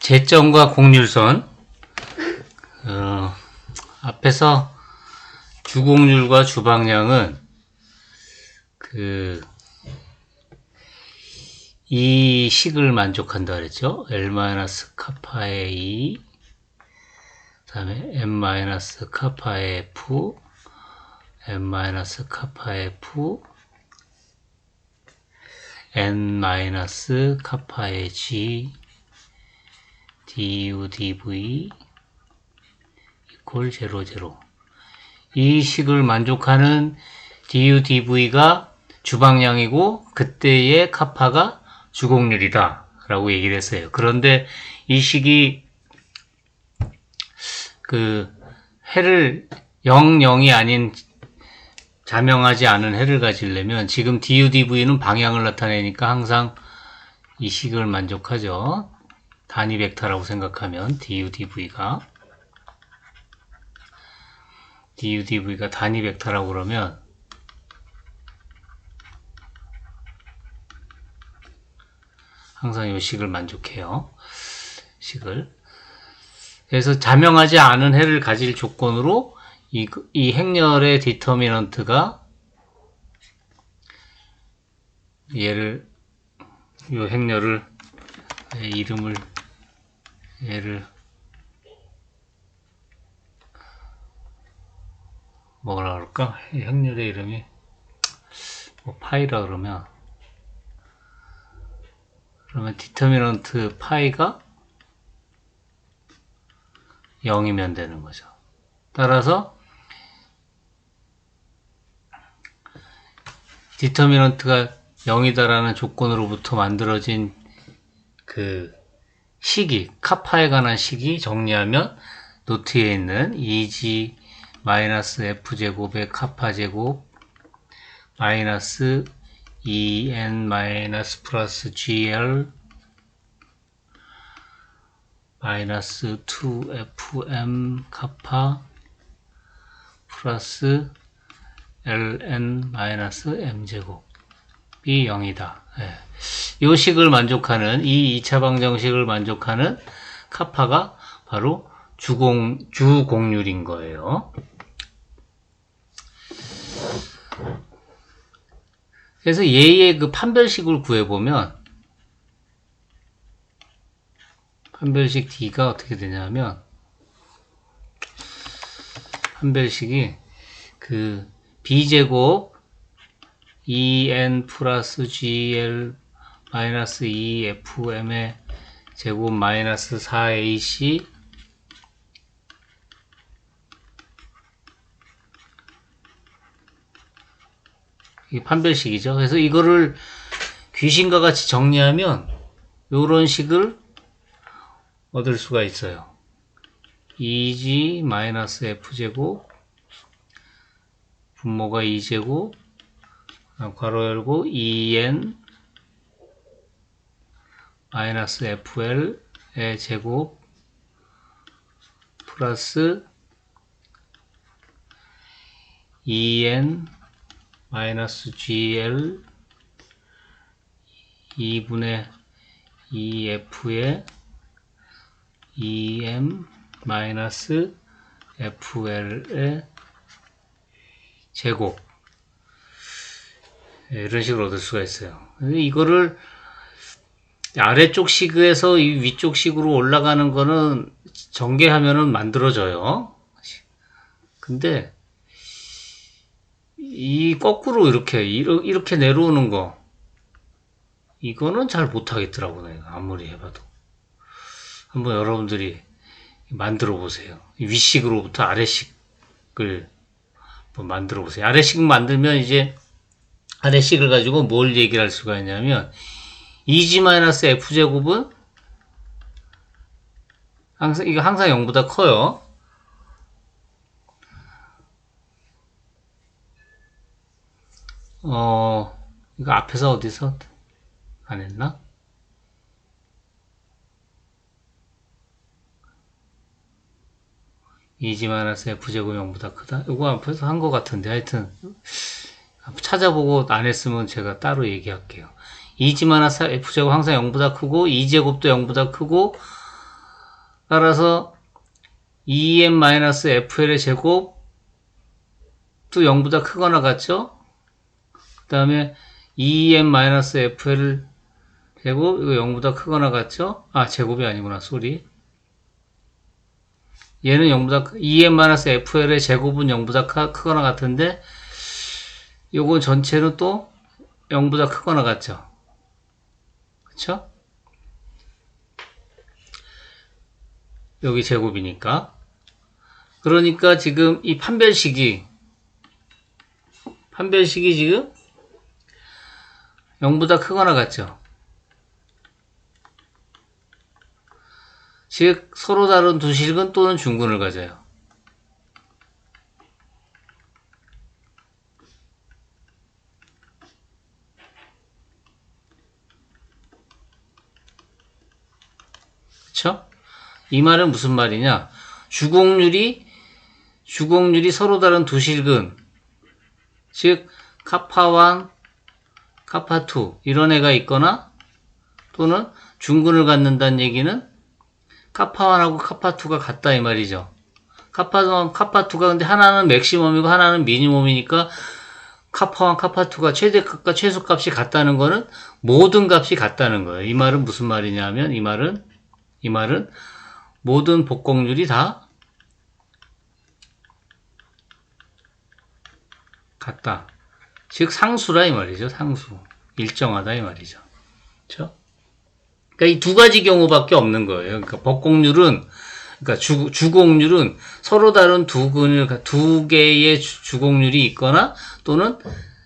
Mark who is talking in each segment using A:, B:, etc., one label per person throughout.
A: 제점과 곡률선. 앞에서 주곡률과 주방량은 이 식을 만족한다 그랬죠. L-카파의 2, 그 다음에 M-카파의 F, M-카파의 F, N-카파의 G, du dv equal 0, 0. 이 식을 만족하는 du dv가 주방량이고 그때의 카파가 주곡률이다 라고 얘기를 했어요. 그런데 이 식이 해를 0, 0이 아닌 자명하지 않은 해를 가지려면 지금 du dv는 방향을 나타내니까 항상 이 식을 만족하죠. 단위 벡터라고 생각하면 du dv가 단위 벡터라고 그러면 항상 이 식을 만족해요. 그래서 자명하지 않은 해를 가질 조건으로 이 행렬의 디터미넌트가 이 행렬을 얘를 뭐라 그럴까? 이 행렬의 이름이 파이라 그러면 디터미넌트 파이가 0이면 되는 거죠. 따라서 디터미넌트가 0이다라는 조건으로부터 만들어진 식이, 카파에 관한 식이 정리하면 노트에 있는 2g f제곱의 카파 제곱 마이너스 2n 플러스 gl 마이너스 2fm 카파 플러스 ln m제곱이 0이다. 예. 이 식을 만족하는, 이 2차 방정식을 만족하는 카파가 바로 주곡률인 거예요. 그래서 얘의 판별식을 구해보면, 판별식 D가 어떻게 되냐면, 판별식이 B제곱 2n 플러스 gl 마이너스 2fm의 제곱 마이너스 4ac 이게 판별식이죠. 그래서 이거를 귀신과 같이 정리하면 요런 식을 얻을 수가 있어요. 2g 마이너스 f제곱 분모가 2제곱 괄호 열고 2n 마이너스 fl의 제곱 플러스 2n 마이너스 gl 2분의 2f의 2m 마이너스 fl의 제곱 이런 식으로 얻을 수가 있어요. 이거를 아래쪽 식에서 이 위쪽 식으로 올라가는 거는 전개하면은 만들어져요. 근데 이 거꾸로 이렇게 내려오는 거 이거는 잘 못하겠더라고 내가 아무리 해봐도. 한번 여러분들이 만들어 보세요. 위식으로부터 아래식을 만들어 보세요. 아래식 만들면 이제 아래식을 가지고 뭘 얘기를 할 수가 있냐면 2g-f제곱은 이거 항상 0보다 커요. 이거 앞에서 어디서 안 했나? (2g-f제곱 0보다 크다) 이거 앞에서 한 것 같은데 하여튼 찾아보고 안 했으면 제가 따로 얘기할게요. 2g-f제곱 항상 0보다 크고 2제곱도 0보다 크고 따라서 EM-FL의 제곱도 0보다 크거나 같죠? 그 다음에 EM-FL 제곱, 이거 0보다 크거나 같죠? 아, 제곱이 아니구나, 쏘리. 얘는 0보다, EM-FL의 제곱은 0보다 크거나 같은데, 요거 전체는 또 0보다 크거나 같죠? 그쵸? 여기 제곱이니까. 그러니까 지금 이 판별식이 지금 0보다 크거나 같죠? 즉 서로 다른 두 실근 또는 중근을 가져요. 그쵸? 이 말은 무슨 말이냐? 주곡률이 서로 다른 두 실근, 즉 카파1, 카파2 이런 애가 있거나 또는 중근을 갖는다는 얘기는 카파1하고 카파2가 같다 이 말이죠. 카파1, 카파2가 근데 하나는 맥시멈이고 하나는 미니멈이니까 카파1, 카파2가 최대값과 최소값이 같다는 거는 모든 값이 같다는 거예요. 이 말은 무슨 말이냐면 이 말은 모든 복곡률이 다 같다. 즉 상수라 이 말이죠. 상수. 일정하다 이 말이죠. 그렇죠? 그러니까 이 두 가지 경우밖에 없는 거예요. 그러니까 복곡률은 그러니까 주곡률은 서로 다른 두 개의 주곡률이 있거나 또는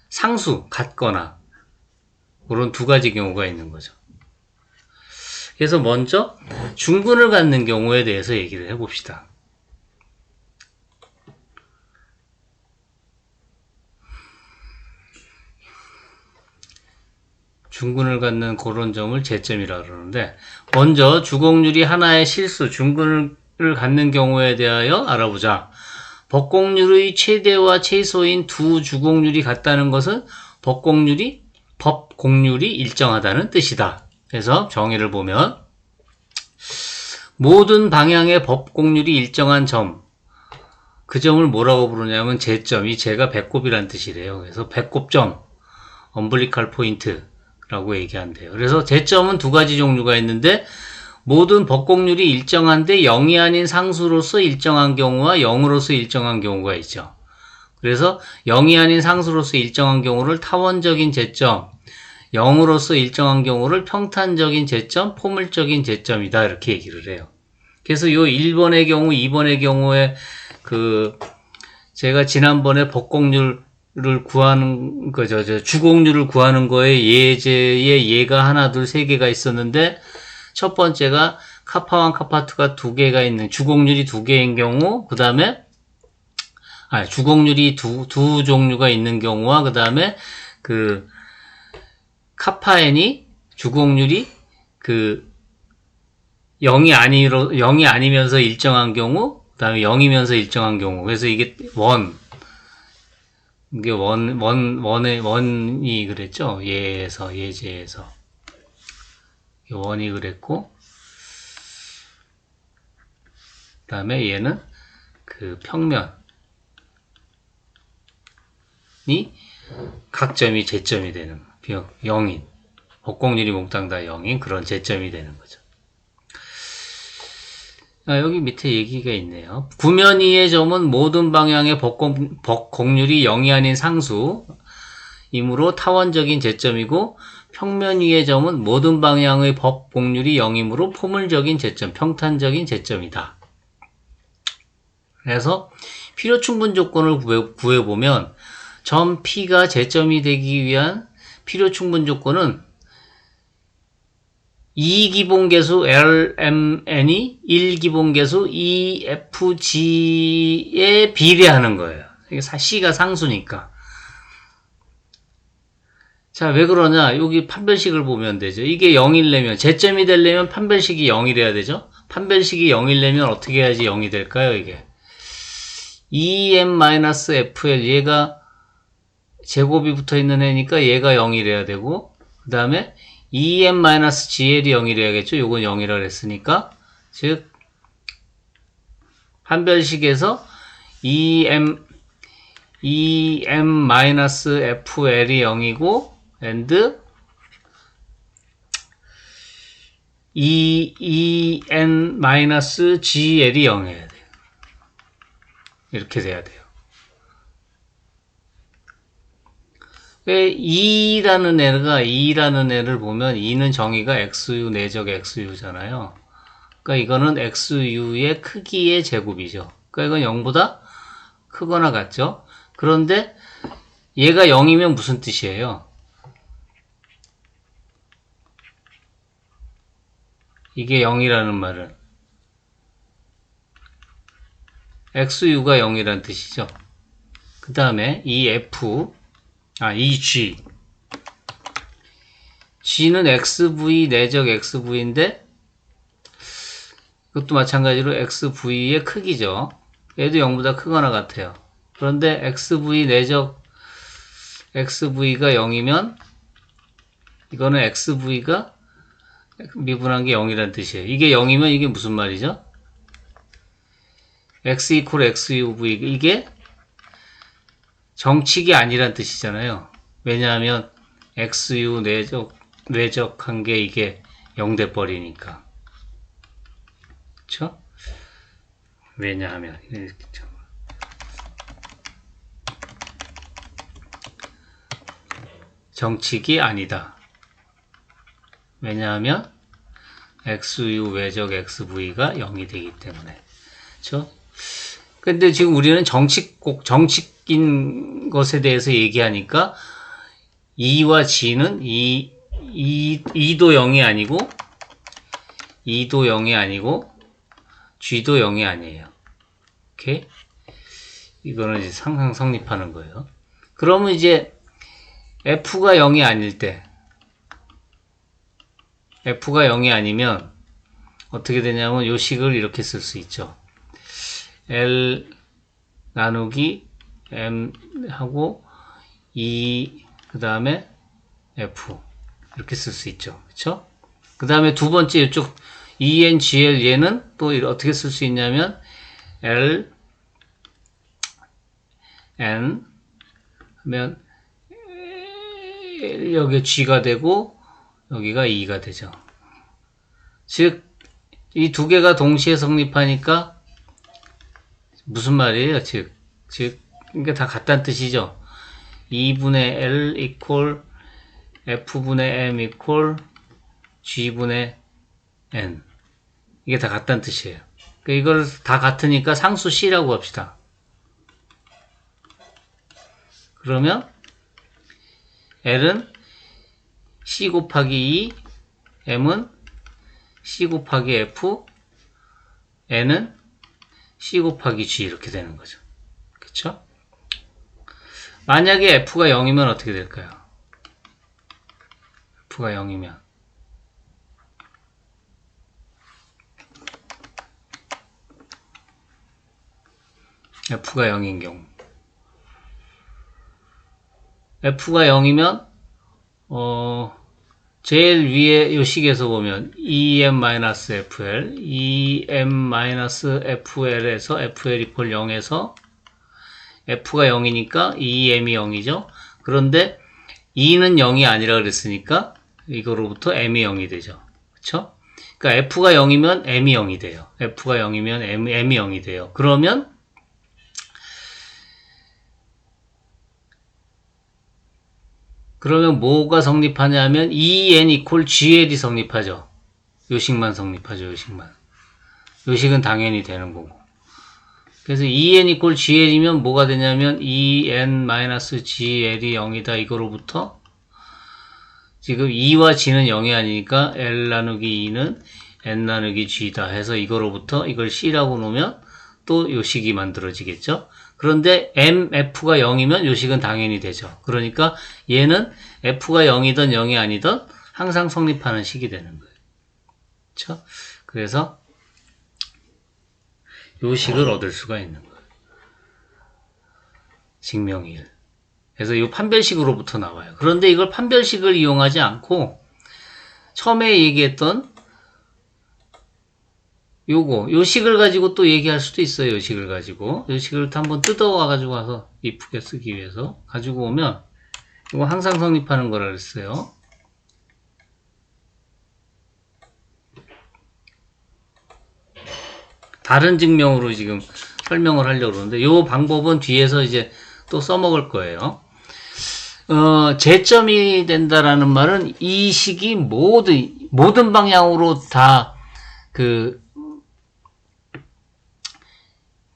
A: 상수 같거나 그런 두 가지 경우가 있는 거죠. 그래서 먼저 중근을 갖는 경우에 대해서 얘기를 해봅시다. 중근을 갖는 그런 점을 제점이라고 그러는데 먼저 주곡률이 하나의 실수, 중근을 갖는 경우에 대하여 알아보자. 법곡률의 최대와 최소인 두 주곡률이 같다는 것은 법곡률이 일정하다는 뜻이다. 그래서 정의를 보면 모든 방향의 법곡률이 일정한 점, 그 점을 뭐라고 부르냐면 제점, 이 제가 배꼽이란 뜻이래요. 그래서 배꼽점, 엄블리칼 포인트라고 얘기한대요. 그래서 제점은 두 가지 종류가 있는데 모든 법곡률이 일정한데 0이 아닌 상수로서 일정한 경우와 0으로서 일정한 경우가 있죠. 그래서 0이 아닌 상수로서 일정한 경우를 타원적인 제점, 0으로서 일정한 경우를 평탄적인 제점, 포물적인 제점이다 이렇게 얘기를 해요. 그래서 요 1번의 경우, 2번의 경우에 제가 지난번에 법곡률을 구하는 주곡률을 구하는 거에 예제에 예가 하나, 둘, 세 개가 있었는데 첫 번째가 카파1, 카파2가 두 개가 있는 주곡률이 두 개인 경우, 그 다음에 주곡률이 두 종류가 있는 경우와 그 다음에 카파-n이 주곡률이 0이 아니면서 일정한 경우, 그 다음에 0이면서 일정한 경우. 그래서 이게 원이 그랬죠? 예제에서. 원이 그랬고, 그 다음에 얘는 평면이 각점이 제점이 되는 0인, 법곡률이 몽땅 다 0인 그런 제점이 되는 거죠. 여기 밑에 얘기가 있네요. 구면이의 점은 모든 방향의 법곡률이 0이 아닌 상수이므로 타원적인 제점이고 평면 위의 점은 모든 방향의 법곡률이 0이므로 포물적인 제점, 평탄적인 제점이다. 그래서 필요충분 조건을 구해보면 점 P가 제점이 되기 위한 필요충분 조건은 2기본계수 LMN이 1기본계수 EFG에 비례하는 거예요. C가 상수니까. 자, 왜 그러냐? 여기 판별식을 보면 되죠. 이게 0이려면, 제점이 되려면 판별식이 0이래야 되죠? 판별식이 0이려면 어떻게 해야지 0이 될까요, 이게? EM-FL, 얘가 제곱이 붙어 있는 애니까 얘가 0이래야 되고, 그 다음에 EM-GL이 0이래야겠죠? 요건 0이라 그랬으니까. 즉, 판별식에서 EM-FL이 0이고 and EN-GL이 0이어야 돼요. 이렇게 돼야 돼요. 왜 E라는 애를 보면 E는 정의가 XU 내적 XU잖아요. 그러니까 이거는 XU의 크기의 제곱이죠. 그러니까 이건 0보다 크거나 같죠. 그런데 얘가 0이면 무슨 뜻이에요? 이게 0이라는 말은 XU가 0이라는 뜻이죠. 그 다음에 이 G. G는 XV 내적 XV인데 이것도 마찬가지로 XV의 크기죠. 얘도 0보다 크거나 같아요. 그런데 XV 내적 XV가 0이면 이거는 XV가 미분한 게 0이라는 뜻이에요. 이게 0이면 이게 무슨 말이죠? X 이퀄 XUV 이게 정칙이 아니란 뜻이잖아요. 왜냐하면 XU 내적한 게 이게 0 돼버리니까. 그쵸? 왜냐하면 정칙이 아니다. 왜냐하면 XU 외적 XV가 0이 되기 때문에. 그쵸? 근데 지금 우리는 정칙인 것에 대해서 얘기하니까 E와 G는 E도 0이 아니고 E도 0이 아니고 G도 0이 아니에요. 오케이? 이거는 이제 상상 성립하는 거예요. 그러면 이제 F가 0이 아닐 때 F가 0이 아니면 어떻게 되냐면 요 식을 이렇게 쓸 수 있죠. L 나누기 M 하고 E 그 다음에 F 이렇게 쓸 수 있죠. 그쵸? 그 다음에 두 번째 이쪽 ENGL 얘는 또 어떻게 쓸 수 있냐면 L N 하면 여기 G가 되고 여기가 E가 되죠. 즉 이 두 개가 동시에 성립하니까 무슨 말이에요? 그러니까 다 같다는 뜻이죠. 2분의 L 이퀄 F분의 M 이퀄 G분의 N. 이게 다 같다는 뜻이에요. 그러니까 이걸 다 같으니까 상수 C라고 합시다. 그러면 L은 C 곱하기 2, M은 C 곱하기 F, N은 C 곱하기 G 이렇게 되는 거죠. 그쵸? 만약에 F가 0이면 어떻게 될까요? F가 0이면 F가 0인 경우 F가 0이면 제일 위에 요 식에서 보면 EM-FL, EM-FL에서 FL 이퀄 0에서 F가 0이니까 EM이 0이죠. 그런데 E는 0이 아니라 그랬으니까 이거로부터 M이 0이 되죠. 그쵸? 그러니까 F가 0이면 M이 0이 돼요. F가 0이면 M이 0이 돼요. 그러면 뭐가 성립하냐면 EN 이퀄 GL이 성립하죠. 요식만 성립하죠. 요식은 당연히 되는 거고. 그래서 EN 이퀄 GL이면 뭐가 되냐면 EN-GL이 0이다. 이거로부터 지금 E와 G는 0이 아니니까 L 나누기 E는 N 나누기 G다 해서 이거로부터 이걸 C라고 놓으면 또 요식이 만들어지겠죠. 그런데 F가 0이면 요식은 당연히 되죠. 그러니까 얘는 F가 0이든 0이 아니든 항상 성립하는 식이 되는 거예요. 그렇죠? 그래서 요식을 얻을 수가 있는 거예요. 증명일. 그래서 이 판별식으로부터 나와요. 그런데 이걸 판별식을 이용하지 않고 처음에 얘기했던 요 식을 가지고 또 얘기할 수도 있어요. 요 식을 가지고. 요 식을 한번 뜯어와 가지고 와서 이쁘게 쓰기 위해서 가지고 오면 이거 항상 성립하는 거라 그랬어요. 다른 증명으로 지금 설명을 하려고 그러는데 요 방법은 뒤에서 이제 또 써먹을 거예요. 재점이 된다라는 말은 이 식이 모든 방향으로 다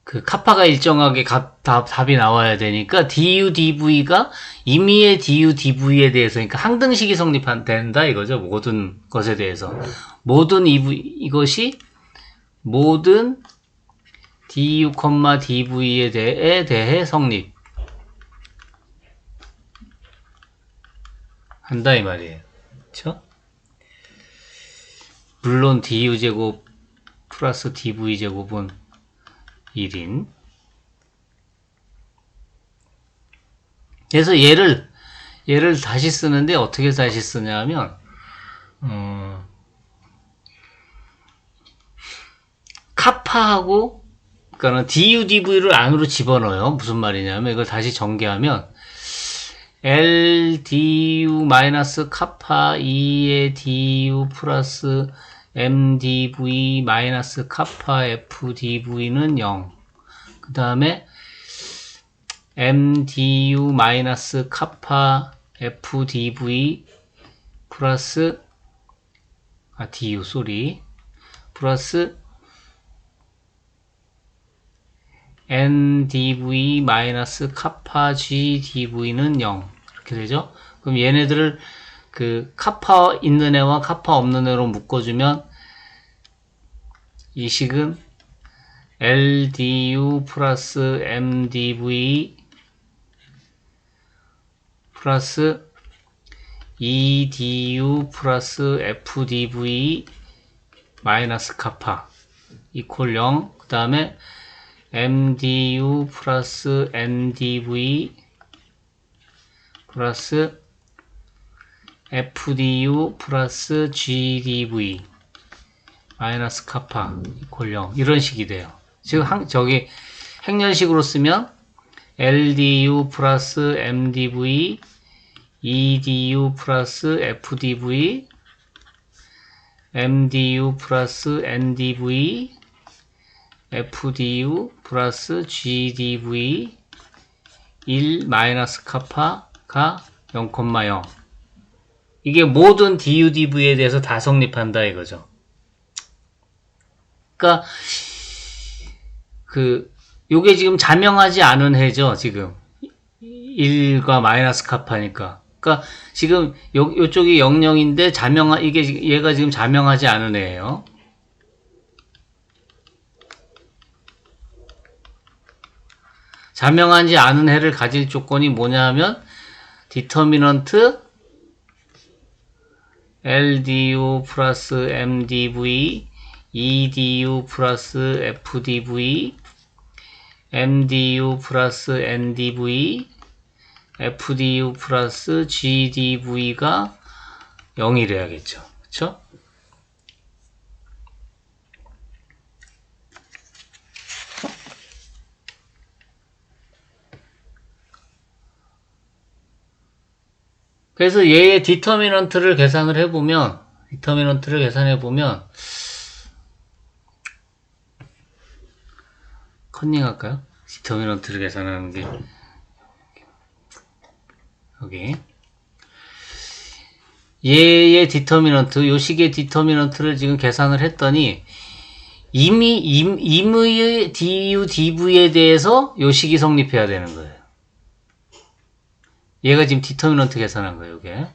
A: 카파가 일정하게 답이 나와야 되니까 du dv가 임의의 du dv에 대해서, 그러니까 항등식이 성립된다 이거죠. 모든 것에 대해서. 모든 이것이 모든 du, dv에 대해 성립 한다 이 말이에요. 그쵸? 물론 du제곱 플러스 dv제곱은 1인. 그래서 얘를 다시 쓰는데 어떻게 다시 쓰냐면 카파하고 그러니까는 du dv를 안으로 집어넣어요. 무슨 말이냐면 이걸 다시 전개하면 L du 마이너스 카파 2의 du 플러스 M dv 마이너스 카파 F dv는 0. 그 다음에 M du 마이너스 카파 F dv 플러스 du 쏘리 플러스 N dv 마이너스 카파 G dv는 0. 이렇게 되죠? 그럼 얘네들을 카파 있는 애와 카파 없는 애로 묶어주면 이 식은 LDU 플러스 MDV 플러스 EDU 플러스 FDV 마이너스 카파 이퀄 0. 그 다음에 MDU 플러스 NDV 플러스 FDU 플러스 GDV 마이너스 카파 이퀄 0. 이런 식이 돼요. 지금 저기 행렬식으로 쓰면 LDU 플러스 MDV EDU 플러스 FDV MDU 플러스 NDV FDU 플러스 GDV 1 마이너스 카파가 0,0. 이게 모든 DUDV에 대해서 다 성립한다 이거죠. 그러니까 요게 지금 자명하지 않은 해죠. 지금 1과 마이너스 카파니까. 그러니까 지금 요쪽이 00인데 얘가 지금 자명하지 않은 애예요. 자명하지 않은 해를 가질 조건이 뭐냐면 디터미넌트 LDU 플러스 MDV EDU 플러스 FDV MDU 플러스 NDV FDU 플러스 GDV가 0이래야겠죠. 그쵸? 그래서 얘의 디터미넌트를 계산을 해보면 컨닝할까요? 디터미넌트를 계산하는 게 여기 얘의 디터미넌트, 요 식의 디터미넌트를 지금 계산을 했더니 임의의 du dv에 대해서 요 식이 성립해야 되는 거예요. 얘가 지금 디터미넌트 계산한 거예요. 이게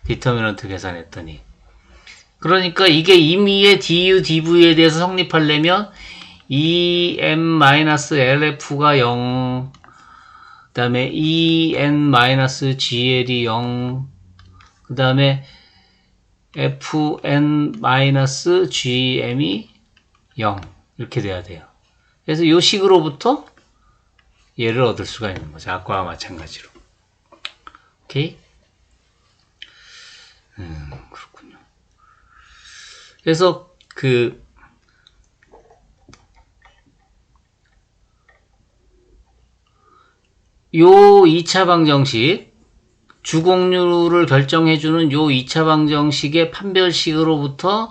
A: 디터미넌트 계산했더니 그러니까 이게 임의의 du dv에 대해서 성립하려면 em-lf가 0, 그 다음에 en-gl이 0, 그 다음에 fn-gm이 0 이렇게 돼야 돼요. 그래서 이 식으로부터 얘를 얻을 수가 있는 거죠. 아까와 마찬가지로. 오케이? 그렇군요. 그래서 요 2차 방정식, 주곡률을 결정해주는 요 2차 방정식의 판별식으로부터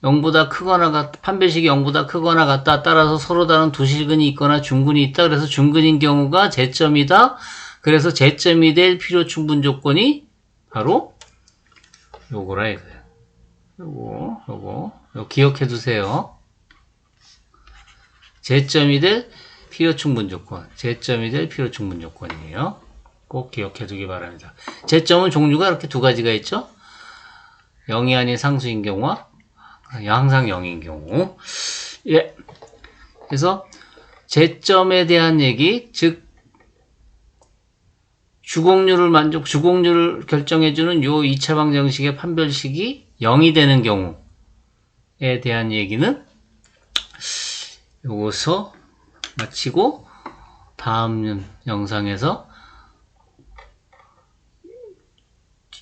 A: 0보다 크거나 판별식이 0보다 크거나 같다. 따라서 서로 다른 두 실근이 있거나 중근이 있다. 그래서 중근인 경우가 제점이다. 그래서 제점이 될 필요 충분 조건이 바로 요거라 이거예요. 요거 기억해 두세요. 제점이 될 필요 충분 조건. 제점이 될 필요 충분 조건이에요. 꼭 기억해 두기 바랍니다. 제점은 종류가 이렇게 두 가지가 있죠. 0이 아닌 상수인 경우와 항상 0인 경우. 예. 그래서 제점에 대한 얘기, 즉 주곡률을 결정해주는 요 2차 방정식의 판별식이 0이 되는 경우에 대한 얘기는 요거서 마치고 다음 영상에서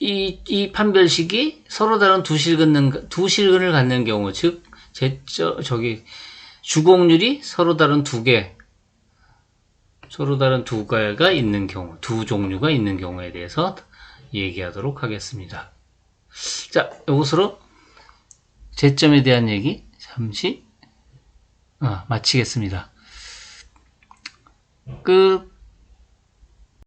A: 이 판별식이 서로 다른 두 실근을 갖는 경우, 즉 주곡률이 서로 다른 두 개가 있는 경우, 두 종류가 있는 경우에 대해서 얘기하도록 하겠습니다. 자, 이것으로 제점에 대한 얘기 잠시 마치겠습니다. 끝.